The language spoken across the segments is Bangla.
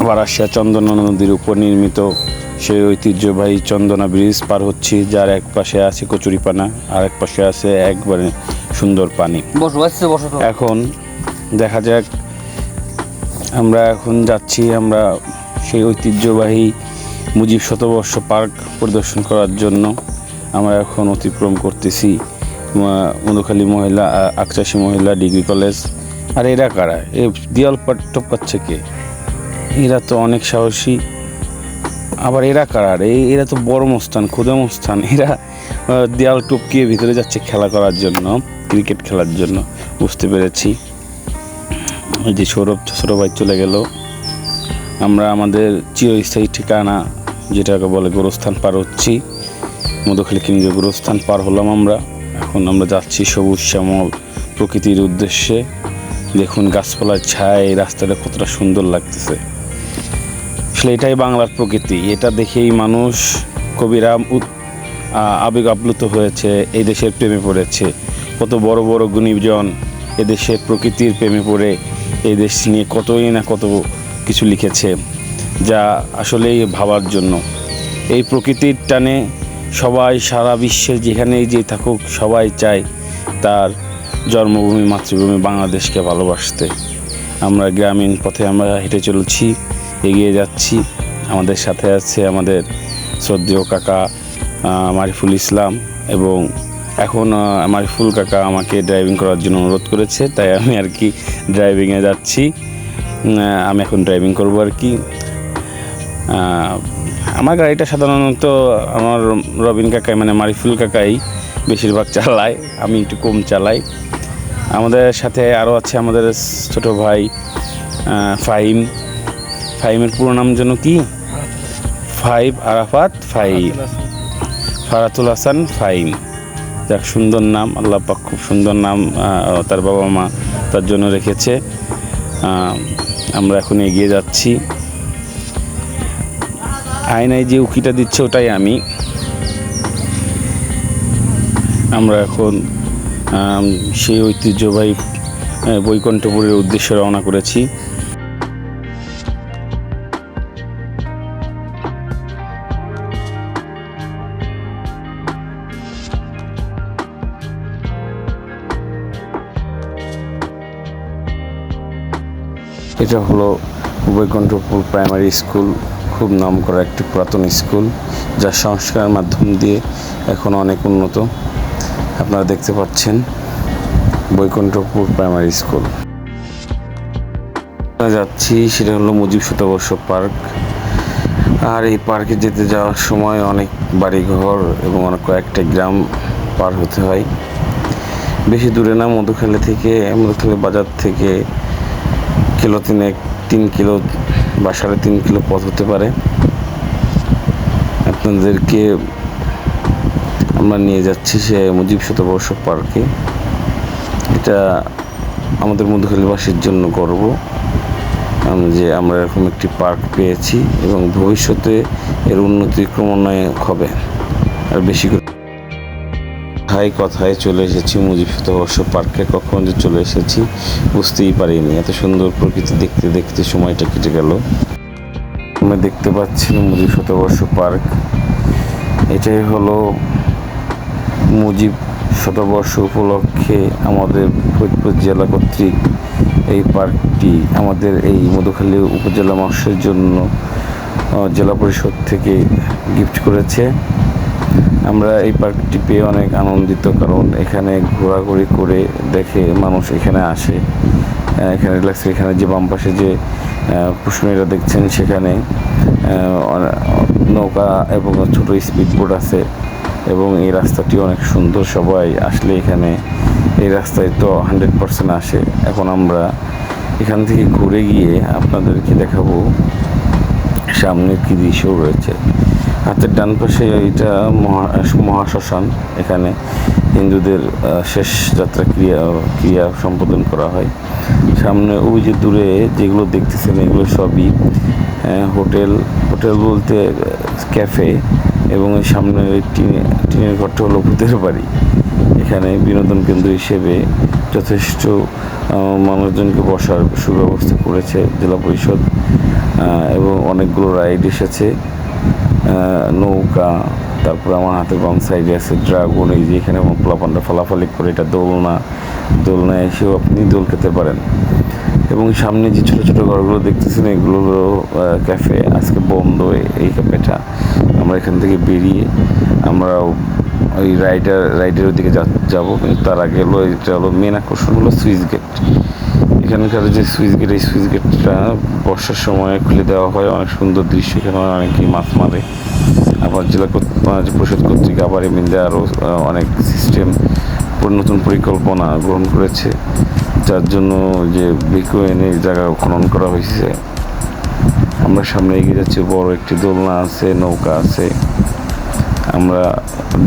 বারাসিয়া চন্দনা নদীর উপর নির্মিত সেই ঐতিহ্যবাহী চন্দনা ব্রিজ পার হচ্ছি, যার এক পাশে আছে কচুরিপানা আর এক পাশে আছে একবারে সুন্দর পানি। এখন দেখা যাক, আমরা এখন যাচ্ছি আমরা সেই ঐতিহ্যবাহী মুজিব শতবর্ষ পার্ক পরিদর্শন করার জন্য। আমরা এখন অতিক্রম করতেছি মধুখালী মহিলা আকচাষী মহিলা ডিগ্রি কলেজ। আর এরা কারা? এ দেয়াল টপকাচ্ছে কে? এরা তো অনেক সাহসী। আবার এরা কারা? এরা তো বড় মস্তান, ক্ষুদে মস্তান। এরা দেয়াল টপকিয়ে ভিতরে যাচ্ছে খেলা করার জন্য, ক্রিকেট খেলার জন্য। বুঝতে পেরেছি। এই যে সৌরভ ছোটো ভাই চলে গেল। আমরা আমাদের চিরস্থায়ী ঠিকানা যেটাকে বলে গোরস্থান পার হচ্ছি। মধুখালী কেন্দ্রীয় গোরস্থান পার হলাম আমরা। এখন আমরা যাচ্ছি সবুজ শ্যামল প্রকৃতির উদ্দেশ্যে। দেখুন গাছপালার ছায় রাস্তাটা কতটা সুন্দর লাগতেছে। আসলে এটাই বাংলার প্রকৃতি। এটা দেখেই মানুষ, কবিরা আবেগ আপ্লুত হয়েছে, এই দেশের প্রেমে পড়েছে। কত বড় বড় গুণীজন এদেশের প্রকৃতির প্রেমে পড়ে এই দেশ নিয়ে কতই না কত কিছু লিখেছে, যা আসলেই ভাবার জন্য। এই প্রকৃতির টানে সবাই সারা বিশ্বে যেখানেই যে থাকুক সবাই চায় তার জন্মভূমি মাতৃভূমি বাংলাদেশকে ভালোবাসতে। আমরা গ্রামীণ পথে আমরা হেঁটে চলছি, এগিয়ে যাচ্ছি। আমাদের সাথে আছে আমাদের শ্রদ্ধেয় কাকা মারিফুল ইসলাম, এবং এখন মারিফুল কাকা আমাকে ড্রাইভিং করার জন্য অনুরোধ করেছে, তাই আমি আর কি ড্রাইভিংয়ে যাচ্ছি। আমি এখন ড্রাইভিং করব আর কি। আমার গাড়িটা সাধারণত আমার রবিন কাকাই মানে মারিফুল কাকাই বেশিরভাগ চালায়, আমি একটু কম চালাই। আমাদের সাথে আরও আছে আমাদের ছোট ভাই ফাহিম। ফাহিমের পুরো নাম যেন কি? আরাফাত ফাহিম, ফারাতুল হাসান ফাহিম। যাক, সুন্দর নাম, আল্লাহ পাক খুব সুন্দর নাম তার বাবা মা তার জন্য রেখেছে। আমরা এখন এগিয়ে যাচ্ছি। আয়নায় যে উকিটা দিচ্ছে ওটাই আমি। আমরা এখন সেই ঐতিহ্যবাহী বৈকুণ্ঠপুরের উদ্দেশ্যে রওনা করেছি। এটা হলো বৈকুণ্ঠপুর প্রাইমারি স্কুল, খুব নামকরা একটি পুরাতন স্কুল, যার সংস্কারের মাধ্যম দিয়ে এখন অনেক উন্নত। আপনারা দেখতে পাচ্ছেন বৈকুণ্ঠপুর প্রাইমারি স্কুল। যাচ্ছি সেটা হলো মুজিব শতবর্ষ পার্ক। আর এই পার্কে যেতে যাওয়ার সময় অনেক বাড়িঘর এবং অনেক কয়েকটা গ্রাম পার হতে হয়। বেশি দূরে না, মধুখালী বাজার থেকে কিলো 3 কিলো বা 3.5 কিলো পথ হতে পারে। আপনাদেরকে আমরা নিয়ে যাচ্ছি সে মুজিব শতবর্ষ পার্কে। এটা আমাদের মধুখালীবাসীর জন্য গর্ব যে আমরা এরকম একটি পার্ক পেয়েছি, এবং ভবিষ্যতে এর উন্নতি ক্রমান্বয়ে হবে আর বেশি করে। কথায় চলে এসেছি মুজিব শতবর্ষ পার্কে। কখন যে চলে এসেছি বুঝতেই পারিনি, এত সুন্দর প্রকৃতি দেখতে দেখতে সময়টা কেটে গেল। আমরা দেখতে পাচ্ছি মুজিব শতবর্ষ পার্ক। এটাই হলো মুজিব শতবর্ষ উপলক্ষে আমাদের ফরিদপুর জেলা কর্তৃক এই পার্কটি আমাদের এই মধুখালী উপজেলা মানুষের জন্য জেলা পরিষদ থেকে গিফট করেছে। আমরা এই পার্কটি পেয়ে অনেক আনন্দিত, কারণ এখানে ঘোরাঘুরি করে দেখে মানুষ এখানে আসে, এখানে রিল্যাক্স। এখানে যে বাম পাশে যে পুষ্করিণীটা দেখছেন সেখানে নৌকা এবং ছোট স্পিড বোট আছে, এবং এই রাস্তাটি অনেক সুন্দর। সবাই আসলে এখানে এই রাস্তায় তো 100% আসে। এখন আমরা এখান থেকে ঘুরে গিয়ে আপনাদেরকে দেখাবো সামনে কি দৃশ্য রয়েছে। হাতের ডান পাশে এটা মহাশ্মশান, এখানে হিন্দুদের শেষ যাত্রা ক্রিয়া সম্পাদন করা হয়। সামনে ওই যে দূরে যেগুলো দেখতেছেন এগুলো সবই হোটেল বলতে ক্যাফে, এবং এই সামনে ওই টিনের ঘরটা হলো ভূতের বাড়ি। এখানে বিনোদন কেন্দ্র হিসেবে যথেষ্ট মানুষজনকে বসার সুব্যবস্থা করেছে জেলা পরিষদ, এবং অনেকগুলো রাইড এসেছে, নৌকা, তারপরে আমার হাতের বাম সাইডে আছে ড্রাগন, এই যে এখানে পোলাপানটা ফলাফলি করে, এটা দোলনায় এসেও আপনি দোল খেতে পারেন। এবং সামনে যে ছোটো ছোটো ঘরগুলো দেখতেছেন এগুলো হলো ক্যাফে, আজকে বন্ধ এই ক্যাফেটা। আমরা এখান থেকে বেরিয়ে আমরা ওই রাইডের ওইদিকে যাবো, কিন্তু তার আগে হলো এটা হলো মেন আকর্ষণ হলো সুইচ গেট। এখানকার যে সুইচ গেট, এই সুইচ গেটটা বর্ষার সময় খুলে দেওয়া হয়, অনেক সুন্দর দৃশ্য, এখানে অনেকেই মাছ মারে। আবার জেলা পরিষদ কর্তৃক আবার এমনিতে আরও অনেক সিস্টেম নতুন পরিকল্পনা গ্রহণ করেছে, যার জন্য যে বিকোয়েনে জায়গা খনন করা হয়েছে। আমরা সামনে এগিয়ে যাচ্ছি, বড় একটি দোলনা আছে, নৌকা আছে, আমরা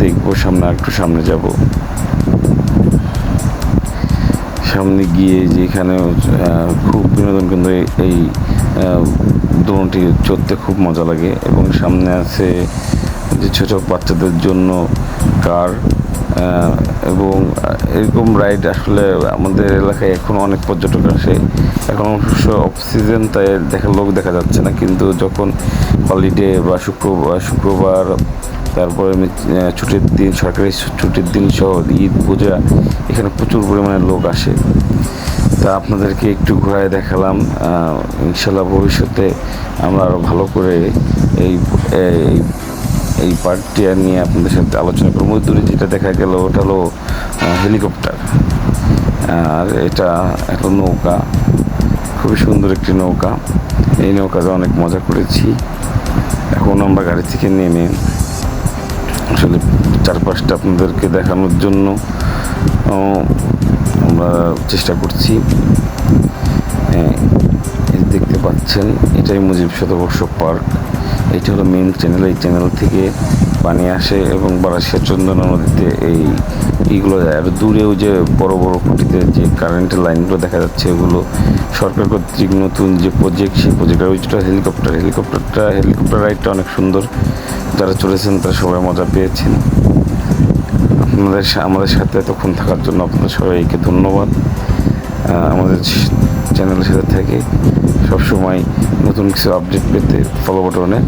দেখবো সামনে, একটু সামনে যাব। সামনে গিয়ে যেখানে খুব বিনোদন কেন্দ্র, এই দোলনাটি চড়তে খুব মজা লাগে। এবং সামনে আছে যে ছোটো বাচ্চাদের জন্য কার, এবং এরকম রাইড আসলে আমাদের এলাকায় এখন অনেক পর্যটক আসে। এখন অবশ্য অফ সিজন, তাই লোক দেখা যাচ্ছে না, কিন্তু যখন হলিডে বা শুক্রবার তারপরে ছুটির দিন, সরকারি ছুটির দিন সহ ঈদ, পূজা, এখানে প্রচুর পরিমাণে লোক আসে। তা আপনাদেরকে একটু ঘোরায় দেখালাম। ইনশাল্লাহ ভবিষ্যতে আমরা আরও ভালো করে এই পার্কটি নিয়ে আপনাদের সাথে আলোচনা করব। দূরে যেটা দেখা গেল ওটা হলো হেলিকপ্টার, আর এটা একটা নৌকা, খুবই সুন্দর একটি নৌকা। এই নৌকাতে অনেক মজা করেছি। এখন আমরা গাড়ি থেকে নেমে আসলে চারপাশটা আপনাদেরকে দেখানোর জন্য আমরা চেষ্টা করছি। দেখতে পাচ্ছেন এটাই মুজিব শতবর্ষ পার্ক। এটা হলো মেন চ্যানেল, এই চ্যানেল থেকে পানি আসে এবং বারাসিয়া চন্দনা নদীতে এইগুলো যায়। আর দূরেও যে বড় বড় খুঁটিতে যে কারেন্টের লাইনগুলো দেখা যাচ্ছে, এগুলো সরকার কর্তৃক নতুন যে প্রজেক্ট, সেই প্রজেক্টের ওইটা হেলিকপ্টার রাইডটা অনেক সুন্দর। যারা চলেছেন তারা সবাই মজা পেয়েছেন। আমাদের সাথে এতক্ষণ থাকার জন্য আপনাদের সবাইকে ধন্যবাদ। আমাদের চ্যানেলের সাথে থেকে সবসময় নতুন কিছু আপডেট পেতে ফলো বাটনে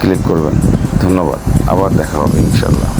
ক্লিক করবেন। ধন্যবাদ, আবার দেখা হবে ইনশাল্লাহ।